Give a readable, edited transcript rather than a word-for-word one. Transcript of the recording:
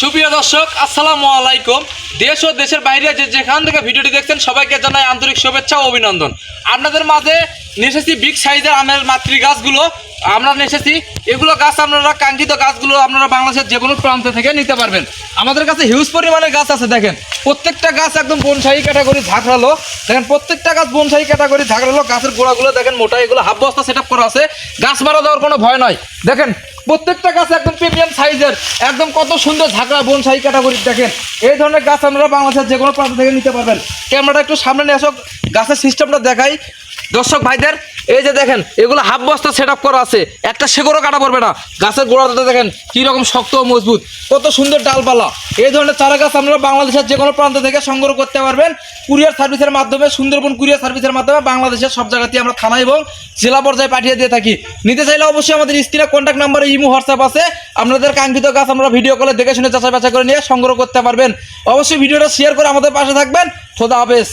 সুপ্রিয় দর্শক আসসালামু আলাইকুম। দেশ ও দেশের বাইরে যেখান থেকে ভিডিওটি দেখছেন সবাইকে জানাই আন্তরিক শুভেচ্ছা ও অভিনন্দন। আপনাদের মাঝে নিয়ে এসেছি বিগ সাইজের আমের মাতৃ গাছগুলো আমরা নিয়ে এসেছি। এগুলো গাছ আপনারা কাঙ্ক্ষিত গাছগুলো আপনারা বাংলাদেশের যে কোনো প্রান্ত থেকে নিতে পারবেন। আমাদের কাছে হিউজ পরিমাণে গাছ আছে। দেখেন প্রত্যেকটা গাছ একদম বনসাই ক্যাটাগরি ঝাঁকড়ালো। দেখেন প্রত্যেকটা গাছ বনসাই ক্যাটাগরি ঝাঁকড়ালো। গাছের গোড়াগুলো দেখেন মোটা, এগুলো হাফ বস্তা সেট আপ করা আছে, গাছ মারা দেওয়ার কোনো ভয় নয়। দেখেন প্রত্যেকটা গাছ একদম প্রিমিয়াম সাইজের, একদম কত সুন্দর ঝাঁকড়া বনসাই ক্যাটাগরির। দেখেন এই ধরনের গাছ আপনারা বাংলাদেশের যে কোনো প্রান্ত থেকে নিতে পারবেন। ক্যামেরাটা একটু সামনে নিয়ে আসো, গাছের সিস্টেমটা দেখাই দর্শক ভাইদের। এই যে দেখেন এগুলো হাফ বস্তা সেট আপ করা আছে, একটা শেকড়ও কাটা পড়বে না। গাছের গোড়াটা দেখেন কীরকম শক্ত ও মজবুত, কত সুন্দর ডালপালা। এই ধরনের চারা গাছ আপনারা বাংলাদেশের যে কোনো প্রান্ত থেকে সংগ্রহ করতে পারবেন কুরিয়ার সার্ভিসের মাধ্যমে। সুন্দরবন কুরিয়ার সার্ভিসের মাধ্যমে বাংলাদেশের সব জায়গাতেই আমরা থানা এবং জেলা পর্যায়ে পাঠিয়ে দিয়ে থাকি। নিতে চাইলে অবশ্যই আমাদের স্ক্রিনে কন্ট্যাক্ট নাম্বারে ইমো হোয়াটসঅ্যাপ আছে। আপনাদের কাঙ্ক্ষিত গাছ আমরা ভিডিও কলে দেখে শুনে যাচাই বাছাই করে নিয়ে সংগ্রহ করতে পারবেন। অবশ্যই ভিডিওটা শেয়ার করে আমাদের পাশে থাকবেন। খোদা হাফেজ।